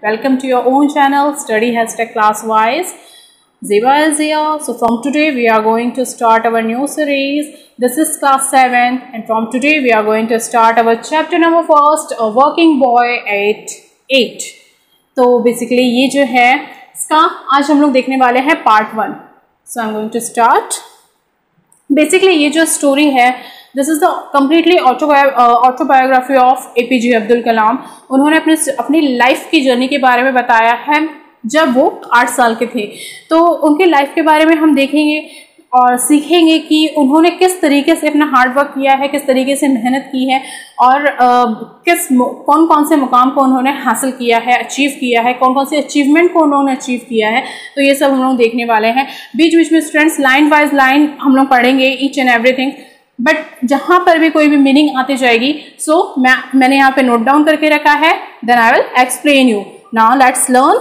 welcome to your own channel Study Hashtag Classwise. Zeba is here. So from today we are going to start our new series. This is class 7 and from today we are going to start our chapter number first, a working boy at 8. तो basically ये जो है इसका आज हम लोग देखने वाले हैं part 1. So I'm going to start. Basically ये जो story है, this is the completely autobiography of APJ Abdul Kalam. उन्होंने अपनी लाइफ की जर्नी के बारे में बताया है जब वो 8 साल के थे. तो उनके लाइफ के बारे में हम देखेंगे और सीखेंगे कि उन्होंने किस तरीके से अपना हार्ड वर्क किया है, किस तरीके से मेहनत की है और कौन कौन से मुकाम को उन्होंने हासिल किया है, अचीव किया है, कौन कौन से अचीवमेंट को उन्होंने अचीव किया है. तो ये सब हम लोग देखने वाले हैं. बीच बीच में स्टूडेंट्स लाइन वाइज लाइन हम लोग पढ़ेंगे ईच एंड एवरीथिंग, बट जहाँ पर भी कोई भी मीनिंग आती जाएगी मैंने यहाँ पे नोट डाउन करके रखा है. Then I will explain you. Now let's learn.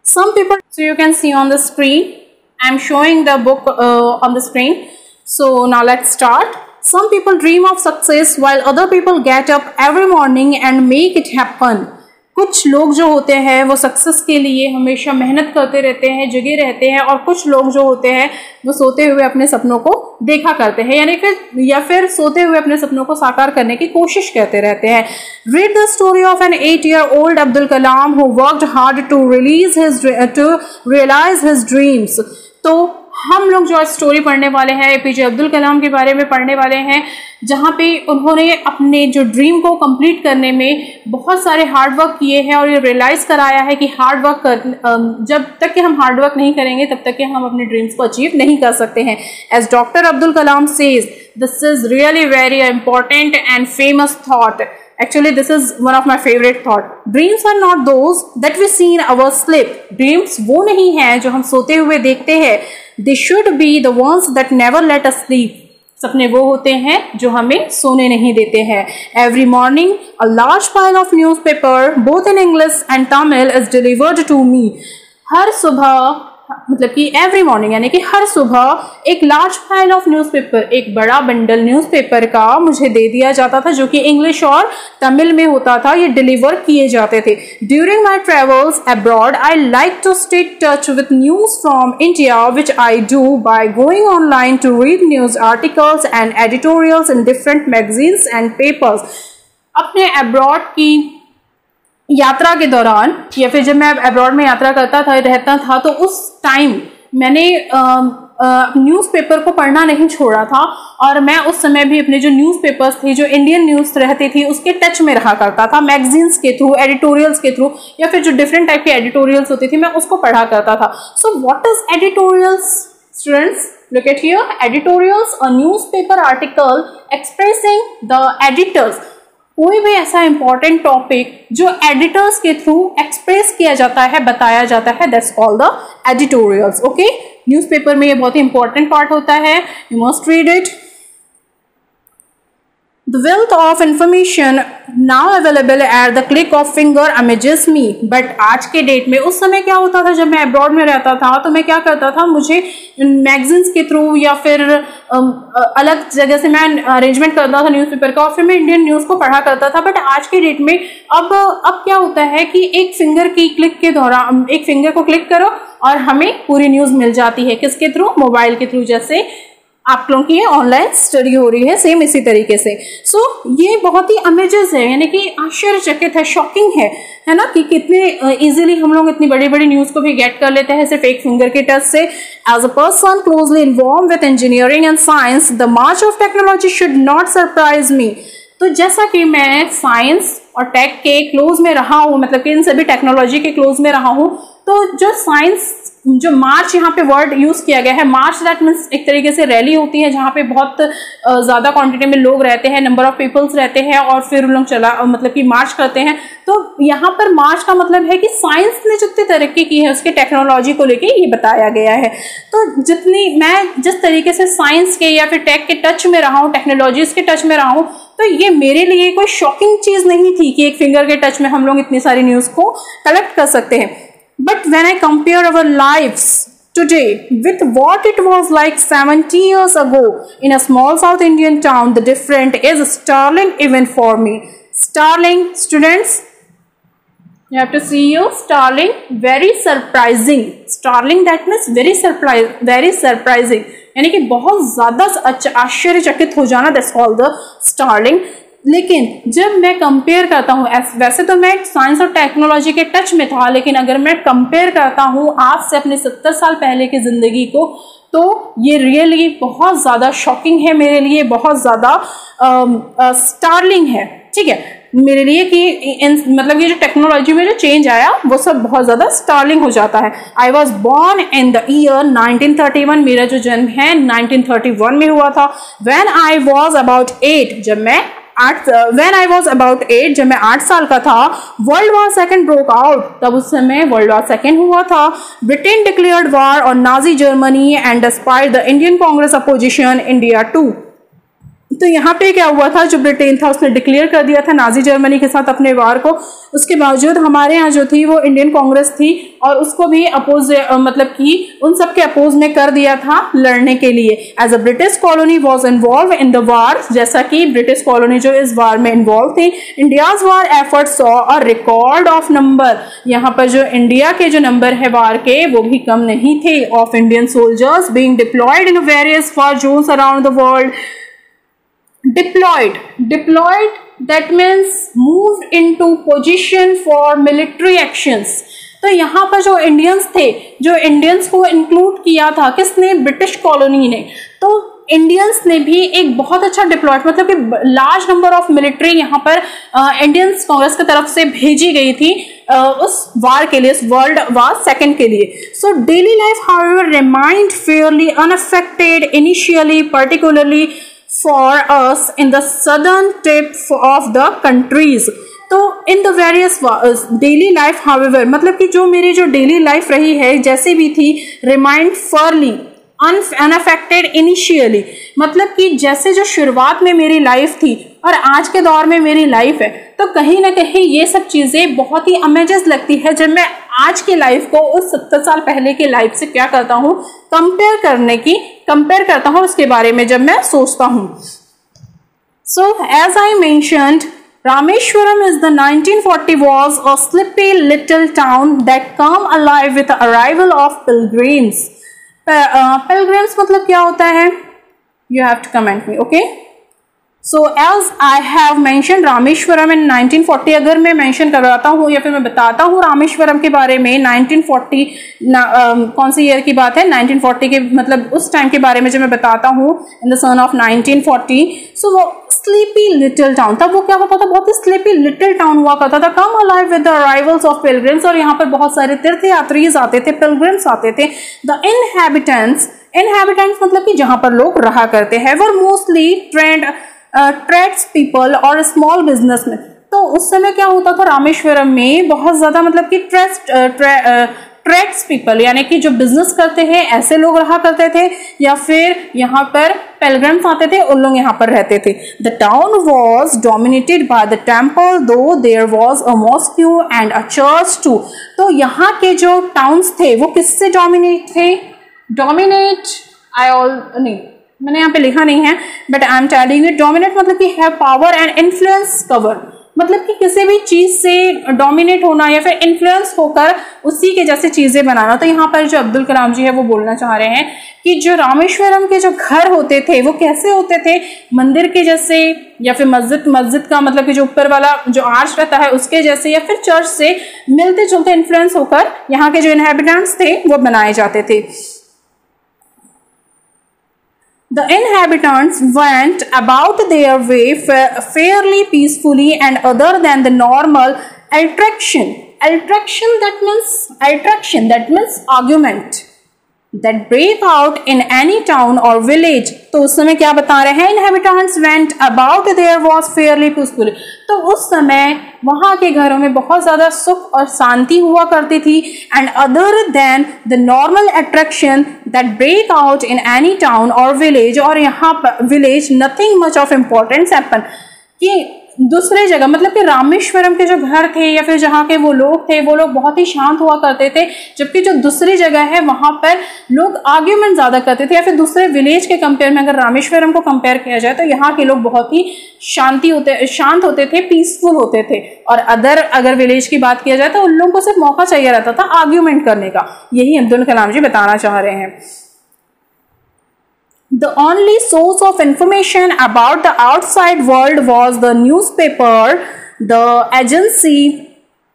Some people, so you can see on the screen, I am showing the book on the screen. So now let's start. Some people dream of success while other people get up every morning and make it happen. कुछ लोग जो होते हैं वो success के लिए हमेशा मेहनत करते रहते हैं, जगे रहते हैं, और कुछ लोग जो होते हैं वो सोते हुए अपने सपनों को देखा करते हैं, यानी कि या फिर सोते हुए अपने सपनों को साकार करने की कोशिश करते रहते हैं. Read the story of an 8-year-old Abdul Kalam who worked hard to realise his dreams. तो हम लोग जो आज स्टोरी पढ़ने वाले हैं APJ अब्दुल कलाम के बारे में पढ़ने वाले हैं, जहाँ पे उन्होंने अपने जो ड्रीम को कंप्लीट करने में बहुत सारे हार्ड वर्क किए हैं और ये रियलाइज़ कराया है कि हार्ड वर्क जब तक कि हम हार्ड वर्क नहीं करेंगे तब तक कि हम अपने ड्रीम्स को अचीव नहीं कर सकते हैं. As doctor Abdul Kalam says, this is really very important and famous thought. Actually, this is one of my favorite thought. Dreams are not those that we see in our sleep. Dreams वो नहीं हैं जो हम सोते हुए देखते हैं. They should be the ones that never let us sleep. सपने वो होते हैं जो हमें सोने नहीं देते हैं. Every morning, a large pile of newspaper, both in English and Tamil, is delivered to me. हर सुबह मतलब कि एवरी मॉर्निंग यानी कि हर सुबह एक लार्ज फाइल ऑफ न्यूज़पेपर, एक बड़ा बंडल न्यूज़पेपर का मुझे दे दिया जाता था जो कि इंग्लिश और तमिल में होता था. ये डिलीवर किए जाते थे. During my travels abroad I like to stay touch with news from India which I do by going online to read news articles and editorials in different magazines and papers. अपने abroad की यात्रा के दौरान या फिर जब मैं abroad में यात्रा रहता था तो उस टाइम मैंने न्यूज़पेपर को पढ़ना नहीं छोड़ा था और मैं उस समय भी अपने जो न्यूज़पेपर्स थे, जो इंडियन न्यूज़ रहती थी, उसके टच में रहा करता था. मैगजीन्स के थ्रू, एडिटोरियल्स के थ्रू या फिर जो डिफरेंट टाइप के एडिटोरियल्स होती थी मैं उसको पढ़ा करता था. So what is editorials students? Look at here. Editorials, a newspaper article expressing the editors. कोई भी ऐसा इंपॉर्टेंट टॉपिक जो एडिटर्स के थ्रू एक्सप्रेस किया जाता है, बताया जाता है, that's called the editorials. Okay, newspaper में ये बहुत ही इंपॉर्टेंट पार्ट होता है. You must read it. The wealth of information now available at the click of finger amazes me. But आज के डेट में, उस समय क्या होता था जब मैं अब्रॉड में रहता था तो मैं क्या करता था, मुझे मैगजीन्स के थ्रू या फिर अलग जगह से मैं अरेंजमेंट करता था न्यूज़पेपर का और फिर मैं इंडियन न्यूज़ को पढ़ा करता था. बट आज के डेट में अब क्या होता है कि एक फिंगर की क्लिक के दौरान, एक फिंगर को क्लिक करो और हमें पूरी न्यूज़ मिल जाती है. किसके थ्रू? मोबाइल के थ्रू. जैसे आप लोगों की ऑनलाइन स्टडी हो रही है, सेम इसी तरीके से. सो ये बहुत ही अमेजेस है, यानी कि आश्चर्यचकित है, शॉकिंग है ना, कि कितने इजीली हम लोग इतनी बड़ी बड़ी न्यूज़ को भी गेट कर लेते हैं सिर्फ एक फिंगर के टच से. As a person closely involve with engineering and science, the march of technology should not surprise me. तो जैसा कि मैं साइंस और टेक के क्लोज में रहा हूँ, मतलब कि इन सभी टेक्नोलॉजी के क्लोज में रहा हूँ, तो जो साइंस, जो मार्च यहाँ पे वर्ड यूज किया गया है, मार्च दैट मीन्स एक तरीके से रैली होती है जहाँ पे बहुत ज़्यादा क्वांटिटी में लोग रहते हैं, नंबर ऑफ पीपल्स रहते हैं और फिर लोग मतलब कि मार्च करते हैं. तो यहाँ पर मार्च का मतलब है कि साइंस ने जितनी तरक्की की है उसके टेक्नोलॉजी को लेके ये बताया गया है. तो मैं जिस तरीके से साइंस के या फिर टेक के टच में रहा हूँ, टेक्नोलॉजीज के टच में रहा हूँ, तो ये मेरे लिए कोई शॉकिंग चीज़ नहीं थी कि एक फिंगर के टच में हम लोग इतनी सारी न्यूज़ को कलेक्ट कर सकते हैं. But when I compare our lives today with what it was like 70 years ago in a small South Indian town, the difference is startling even for me. Starling, students, You have to see you Starling, very surprising. Starling that means very surprising, यानी कि बहुत ज़्यादा आश्चर्यचकित हो जाना, that's all the Starling. लेकिन जब मैं कंपेयर करता हूँ, वैसे तो मैं साइंस और टेक्नोलॉजी के टच में था, लेकिन अगर मैं कंपेयर करता हूँ आज से अपने 70 साल पहले की ज़िंदगी को, तो ये रियली बहुत ज़्यादा शॉकिंग है मेरे लिए, बहुत ज़्यादा स्टार्लिंग है, ठीक है मेरे लिए कि मतलब ये जो टेक्नोलॉजी में जो चेंज आया वो सब बहुत ज़्यादा स्टार्लिंग हो जाता है. I was born in the year 1931, मेरा जो जन्म है 1931 में हुआ था. व्हेन आई वॉज अबाउट 8, जब मैं 8 साल का था, world war second broke out, तब उस समय वर्ल्ड वॉर सेकेंड हुआ था. Britain declared war on Nazi Germany and despite the Indian Congress opposition India too. तो यहाँ पे क्या हुआ था, जो ब्रिटेन था उसने डिक्लेयर कर दिया था नाजी जर्मनी के साथ अपने वार को, उसके बावजूद हमारे यहाँ जो थी वो इंडियन कांग्रेस थी और उसको भी अपोज मतलब कि उन सब के अपोज में कर दिया था लड़ने के लिए. As a British colony was involve in the war, जैसा कि ब्रिटिश कॉलोनी जो इस वार में इन्वॉल्व थी. India's war effort saw a record of number, यहाँ पर जो इंडिया के जो नंबर है वार के वो भी कम नहीं थे, of Indian soldiers being deployed in various war zones around the world. Deployed that means moved into position for military actions. तो यहाँ पर जो इंडियंस थे, जो इंडियंस को इंक्लूड किया था किसने, ब्रिटिश कॉलोनी ने, तो इंडियंस ने भी एक बहुत अच्छा डिप्लॉयड मतलब कि लार्ज नंबर ऑफ मिलिट्री यहाँ पर इंडियंस कांग्रेस की तरफ से भेजी गई थी उस वार के लिए, उस वर्ल्ड वार सेकेंड के लिए. So daily life however remind Fairlie unaffected initially, particularly for us in the southern tip of the countries. तो in the various daily life however, मतलब कि जो मेरी जो डेली लाइफ रही है जैसे भी थी, remained fairly unaffected initially, मतलब कि जैसे जो शुरुआत में मेरी लाइफ थी और आज के दौर में मेरी लाइफ है, तो कहीं ना कहीं ये सब चीज़ें बहुत ही अमेजिंग लगती है जब मैं आज की लाइफ को उस 70 साल पहले की लाइफ से क्या करता हूँ, कंपेयर करता हूँ उसके बारे में जब मैं सोचता हूँ. So as I mentioned, Rameshwaram is the 1940 was a sleepy little town that come alive with the arrival of pilgrims. Pilgrims मतलब क्या होता है? You have to comment me, okay? So as I have mentioned Rameswaram in 1940, अगर मैं mention करवाता हूँ या फिर मैं बताता हूँ रामेश्वरम के बारे में 1940 कौन सी ईयर की बात है, 1940 के मतलब उस टाइम के बारे में जब मैं बताता हूँ इन द सन ऑफ 1940. सो वो स्लीपी लिटिल टाउन, तब वो क्या होता था, बहुत ही स्लीपी लिटिल टाउन हुआ करता था. कम alive with the arrivals of pilgrims, और यहाँ पर बहुत सारे तीर्थयात्रीज आते थे, पिलग्रिम्स आते थे. द इनहैबिटेंट्स मतलब कि जहाँ पर लोग रहा करते हैं, वर मोस्टली ट्रेड्स पीपल और स्मॉल बिजनेस में. तो उस समय क्या होता था रामेश्वरम में, बहुत ज़्यादा मतलब कि ट्रेड्स पीपल यानी कि जो बिजनेस करते हैं ऐसे लोग रहा करते थे, या फिर यहाँ पर पिलग्रिम्स आते थे, उन लोग यहाँ पर रहते थे. The town was dominated by the temple, though there was a mosque and a church too. तो यहाँ के जो टाउन्स थे वो किससे डोमिनेट थे, नहीं मैंने यहाँ पे लिखा नहीं है, but I am telling you, dominate मतलब कि have power and influence cover, मतलब कि किसी भी चीज़ से डोमिनेट होना या फिर इन्फ्लुएंस होकर उसी के जैसे चीज़ें बनाना. तो यहाँ पर जो अब्दुल कलाम जी है वो बोलना चाह रहे हैं कि जो रामेश्वरम के जो घर होते थे वो कैसे होते थे, मंदिर के जैसे, या फिर मस्जिद का मतलब कि जो ऊपर वाला जो आर्च रहता है उसके जैसे, या फिर चर्च से मिलते जुलते इन्फ्लुएंस होकर यहाँ के जो इनहैबिटेंट्स थे वो बनाए जाते थे. The inhabitants went about their way fairly peacefully and other than the normal attraction that means argument that break out in any town or village. तो उस समय क्या बता रहे हैं, inhabitants went about their was fairly peacefully. तो उस समय वहाँ के घरों में बहुत ज़्यादा सुख और शांति हुआ करती थी. and other than the normal attraction that break out in any town or village, और यहाँ पर village nothing much of importance happen, कि दूसरे जगह, मतलब कि रामेश्वरम के जो घर थे या फिर जहाँ के वो लोग थे, वो लोग बहुत ही शांत हुआ करते थे, जबकि जो दूसरी जगह है वहाँ पर लोग आर्ग्यूमेंट ज़्यादा करते थे। या फिर दूसरे विलेज के कंपेयर में अगर रामेश्वरम को कंपेयर किया जाए तो यहाँ के लोग बहुत ही शांत होते थे, पीसफुल होते थे। और अगर विलेज की बात किया जाए तो उन लोगों को सिर्फ मौका चाहिए रहता था आर्ग्यूमेंट करने का। यही अब्दुल कलाम जी बताना चाह रहे हैं। The only source of information about the outside world was the newspaper. The agency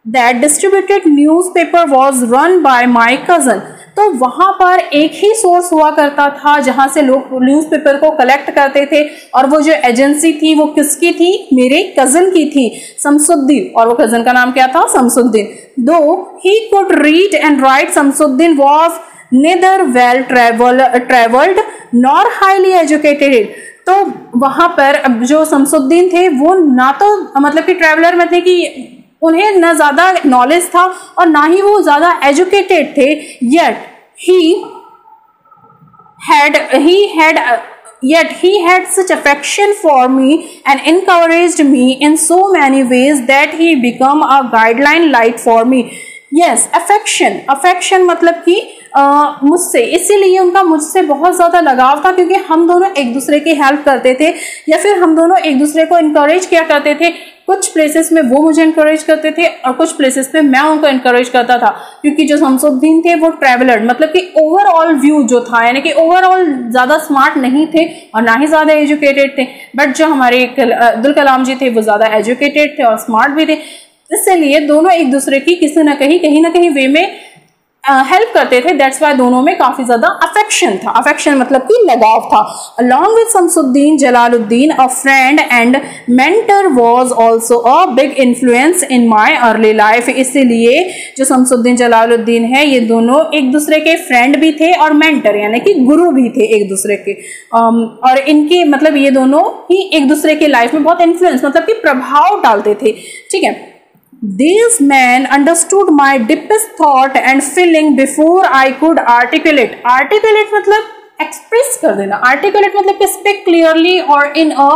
that distributed newspaper was run by my cousin. तो वहाँ पर एक ही सोर्स हुआ करता था जहाँ से लोग न्यूज़पेपर को कलेक्ट करते थे, और वो जो एजेंसी थी वो किसकी थी? मेरे कज़न की थी, शमसुद्दीन। और वो कज़न का नाम क्या था? शमसुद्दीन। दो he could read and write, Shamsuddin was neither well traveled nor highly educated. तो वहाँ पर जो शमसुद्दीन थे वो ना तो मतलब कि ट्रैवलर में थे कि उन्हें ना ज़्यादा नॉलेज था और ना ही वो ज़्यादा एजुकेटेड थे, yet he had such affection for me and encouraged me in so many ways that he became a guideline light for me. Yes, affection मतलब कि मुझसे, इसीलिए उनका मुझसे बहुत ज़्यादा लगाव था, क्योंकि हम दोनों एक दूसरे की हेल्प करते थे या फिर हम दोनों एक दूसरे को इनकरेज किया करते थे। कुछ प्लेसेस में वो मुझे इनकरेज करते थे और कुछ प्लेसेस पे मैं उनको इनकरेज करता था, क्योंकि जो शमसुद्दीन थे वो ट्रैवलर मतलब कि ओवरऑल व्यू जो था, यानी कि ओवरऑल ज़्यादा स्मार्ट नहीं थे और ना ही ज़्यादा एजुकेटेड थे, बट जो हमारे अब्दुल कलाम जी थे वो ज़्यादा एजुकेटेड थे और स्मार्ट भी थे। इसलिए दोनों एक दूसरे की कहीं ना कहीं वे में हेल्प करते थे। दैट्स वाई दोनों में काफी ज्यादा अफेक्शन था। अफेक्शन मतलब कि लगाव था। Along with Shamsuddin, Jalaluddin a friend and mentor was also a big influence in my early life. इसीलिए जो शमसुद्दीन जलालुद्दीन है ये दोनों एक दूसरे के फ्रेंड भी थे और मेंटर यानी कि गुरु भी थे एक दूसरे के। और इनके मतलब ये दोनों ही एक दूसरे के लाइफ में बहुत इन्फ्लुएंस मतलब कि प्रभाव डालते थे। ठीक है। These men understood my deepest thought and feeling before I could articulate. Articulate मतलब एक्सप्रेस कर देना। आर्टिकुलेट मतलब स्पीक क्लियरली और इन अ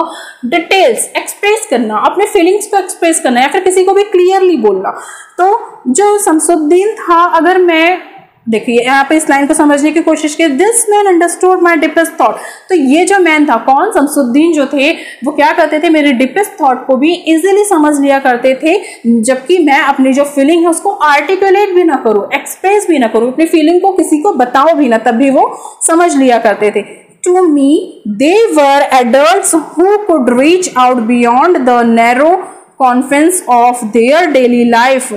डिटेल्स, एक्सप्रेस करना, अपने फीलिंग्स को एक्सप्रेस करना या फिर किसी को भी क्लियरली बोलना। तो जो शमसुद्दीन था, अगर मैं देखिए यहाँ पे इस लाइन को समझने की कोशिश की, this man understood my deepest thought. तो ये जो मैन था कौन? शमसुद्दीन जो थे वो क्या करते थे, मेरे डिपेस्ट थॉट को भी इजीली समझ लिया करते थे, जबकि मैं अपनी जो फीलिंग है उसको आर्टिकुलेट भी ना करूँ, एक्सप्रेस भी ना करूँ, अपनी फीलिंग को किसी को बताओ भी ना, तब भी वो समझ लिया करते थे। To me, they were adults who could reach out beyond the narrow confines of their daily life.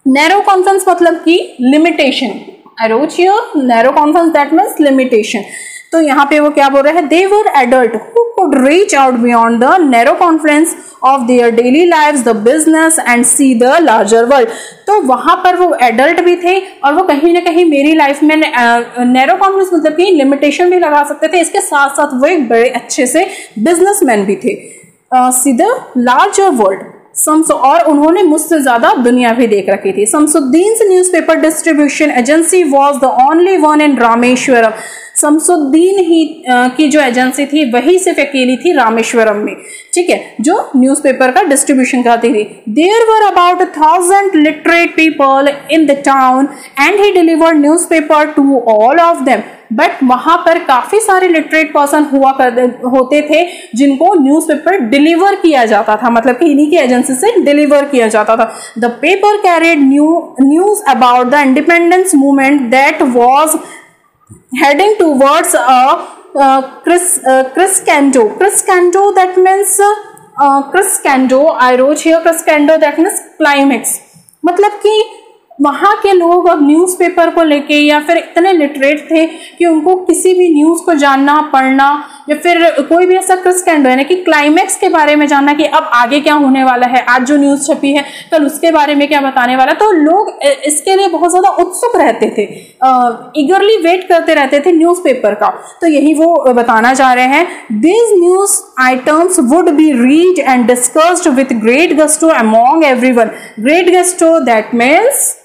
Narrow confidence मतलब कि limitation. I wrote here narrow confidence that means limitation. तो यहाँ पे वो क्या बोल रहे हैं, they were adult who could reach out beyond the narrow confidence of their daily lives, the business and see the larger world. तो वहाँ पर वो एडल्ट भी थे और वो कहीं ना कहीं मेरी लाइफ में नैरो कॉन्फिडेंस मतलब कि लिमिटेशन भी लगा सकते थे। इसके साथ साथ वो एक बड़े अच्छे से बिजनेसमैन भी थे। सी द लार्जर वर्ल्ड और उन्होंने मुझसे ज्यादा दुनिया भी देख रखी थी। Shamsuddin's newspaper distribution agency was the only one in Rameswaram. Shamsuddin ही की जो एजेंसी थी वही सिर्फ अकेली थी रामेश्वरम में, ठीक है, जो न्यूज़पेपर का डिस्ट्रीब्यूशन करती थी। There were about 1000 literate people in the town and he delivered newspaper to all of them. But वहां पर काफी सारे लिटरेट पर्सन होते थे जिनको न्यूज़पेपर डिलीवर किया जाता था, मतलब कि इन्हीं की एजेंसी से डिलीवर किया जाता था। The paper carried news about the independence movement that was heading towards a crescendo. Crescendo that means crescendo. I wrote here crescendo that means climax. मतलब कि वहाँ के लोग अब न्यूज़पेपर को लेके या फिर इतने लिटरेट थे कि उनको किसी भी न्यूज़ को जानना, पढ़ना या फिर कोई भी ऐसा क्रिस्केंडो यानी कि क्लाइमैक्स के बारे में जानना कि अब आगे क्या होने वाला है, आज जो न्यूज़ छपी है कल उसके बारे में क्या बताने वाला, तो लोग इसके लिए बहुत ज़्यादा उत्सुक रहते थे, ईगरली वेट करते रहते थे न्यूज़पेपर का। तो यही वो बताना चाह रहे हैं, these news items would be read and discussed with great gusto among everyone. Great gusto that means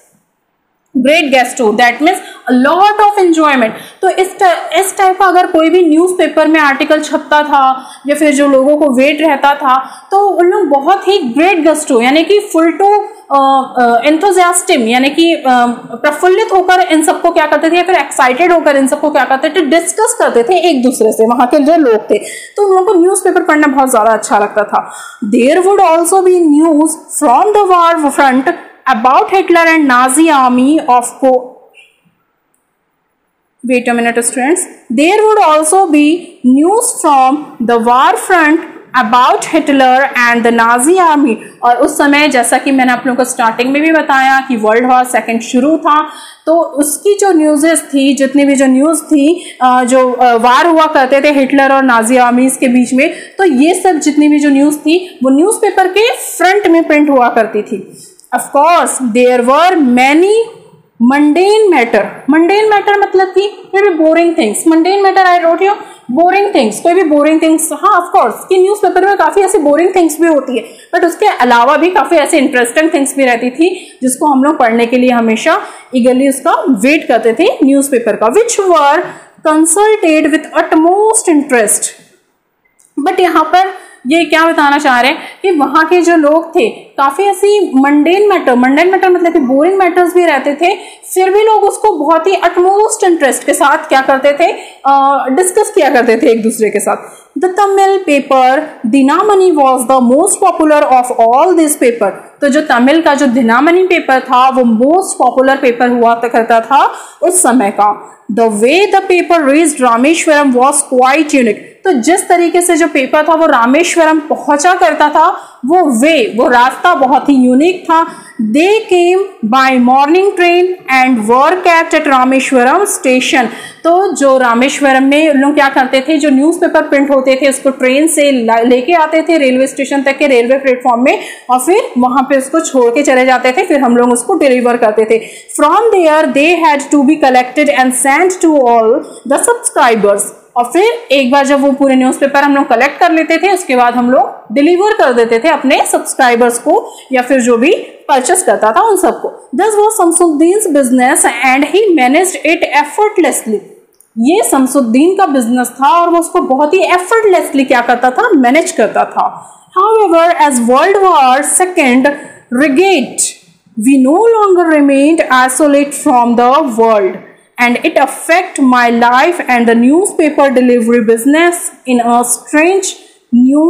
great गेस्टो, that means lot of enjoyment. तो इस टाइप का अगर कोई भी न्यूज़पेपर में आर्टिकल छपता था या फिर जो लोगों को वेट रहता था, तो उन लोग बहुत ही ग्रेट गेस्टो यानी कि फुल टू एंथुजियास्टिम यानी कि प्रफुल्लित होकर इन सबको क्या करते थे, या फिर एक्साइटेड होकर इन सबको क्या करते थे, डिस्कस करते थे एक दूसरे से, वहां के जो लोग थे। तो उन लोगों को न्यूज़पेपर पढ़ना बहुत ज्यादा अच्छा लगता था। There would also be news from the war front about Hitler and Nazi army of Wait a minute, students. There would also be news from the war front about Hitler and the Nazi army। और उस समय जैसा कि मैंने आप लोगों को starting में भी बताया कि वर्ल्ड वॉर सेकेंड शुरू था, तो उसकी जो न्यूज़ेस थी, जितनी भी जो न्यूज़ थी, जो वार हुआ करते थे हिटलर और नाजी आर्मीज के बीच में, तो ये सब जितनी भी जो न्यूज़ थी वो न्यूज़पेपर के फ्रंट में प्रिंट हुआ करती थी। Of course, there were many mundane matter। mundane matter मतलब कि कोई भी boring things। mundane matter I wrote here, boring things, कोई भी boring things। हाँ, of course कि न्यूज़पेपर में काफ़ी ऐसी boring things भी होती है, बट उसके अलावा भी काफ़ी ऐसी इंटरेस्टिंग थिंग्स भी रहती थी जिसको हम लोग पढ़ने के लिए हमेशा ईगरली उसका वेट करते थे न्यूज़पेपर का, which were consulted with utmost interest। But यहाँ पर ये क्या बताना चाह रहे हैं कि वहाँ के जो लोग थे काफ़ी ऐसी मंडेन मैटर मतलब कि बोरिंग मैटर्स भी रहते थे, फिर भी लोग उसको बहुत ही अटमोस्ट इंटरेस्ट के साथ क्या करते थे, डिस्कस किया करते थे एक दूसरे के साथ। The Tamil paper Dinamani was the most popular of all this paper. तो जो तमिल का जो दिनामणि पेपर था वो मोस्ट पॉपुलर पेपर हुआ करता था उस समय का। The way the paper reached Rameswaram was quite unique. तो जिस तरीके से जो पेपर था वो रामेश्वरम पहुंचा करता था, वो रास्ता बहुत ही यूनिक था। They came by morning train and were kept at Rameswaram station. तो जो रामेश्वरम में लोग क्या करते थे, जो न्यूज़पेपर प्रिंट होते थे उसको ट्रेन से लेके आते थे रेलवे स्टेशन तक के रेलवे प्लेटफॉर्म में, और फिर वहां पे उसको छोड़ के चले जाते थे, फिर हम लोग उसको डिलीवर करते थे। From there they had to be collected and sent to all the subscribers. और फिर एक बार जब वो पूरे न्यूज़पेपर हम लोग कलेक्ट कर लेते थे, उसके बाद हम लोग डिलीवर कर देते थे अपने सब्सक्राइबर्स को या फिर जो भी परचेस करता था उन सबको। This was Shamsuddin's business and he managed it effortlessly. ये शमसुद्दीन का बिजनेस था और वो उसको बहुत ही एफर्टलेसली क्या करता था, मैनेज करता था। However as world war second रिगेट we no longer remained isolate from the world and it affect my life and the newspaper delivery business in a strange new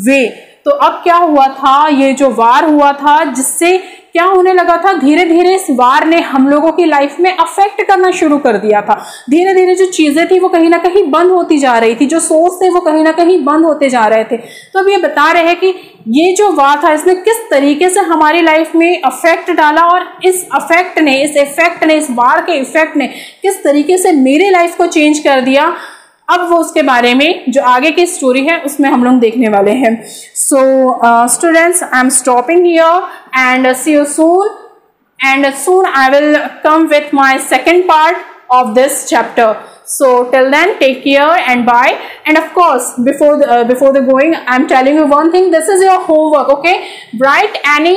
way। तो अब क्या हुआ था, ये जो वार हुआ था जिससे क्या होने लगा था, धीरे धीरे इस वार ने हम लोगों की लाइफ में अफेक्ट करना शुरू कर दिया था। धीरे धीरे जो चीजें थी वो कहीं ना कहीं बंद होती जा रही थी, जो सोर्स थे वो कहीं ना कहीं बंद होते जा रहे थे। तो अब ये बता रहे हैं कि ये जो वार था इसने किस तरीके से हमारी लाइफ में अफेक्ट डाला, और इस इफेक्ट ने इस वार के इफेक्ट ने किस तरीके से मेरे लाइफ को चेंज कर दिया। अब वो उसके बारे में जो आगे की स्टोरी है उसमें हम लोग देखने वाले हैं। So students, I am stopping here and see you soon, and soon I will come with my second part of this chapter. So till then, take care and bye. And of course, before the going, I'm telling you one thing. This is your homework. Okay, write any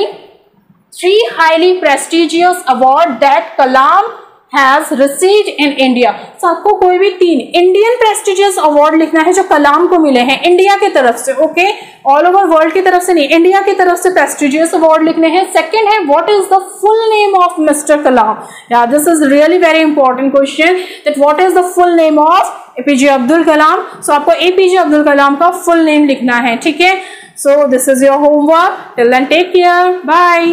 3 highly prestigious award that KALAM has received in India। तो आपको कोई भी 3 Indian prestigious award लिखना है जो कलाम को मिले हैं इंडिया की तरफ से। ओके, ऑल ओवर वर्ल्ड की तरफ से नहीं, इंडिया की तरफ से प्रेस्टिजियस अवार्ड लिखने हैं। सेकंड है, what is the full name of mister Kalam. या this is really very important question, that what is the full name of APJ Abdul Kalam. So आपको एपीजे अब्दुल कलाम का फुल नेम लिखना है, ठीक है। So this is your homework. Till then take care, bye.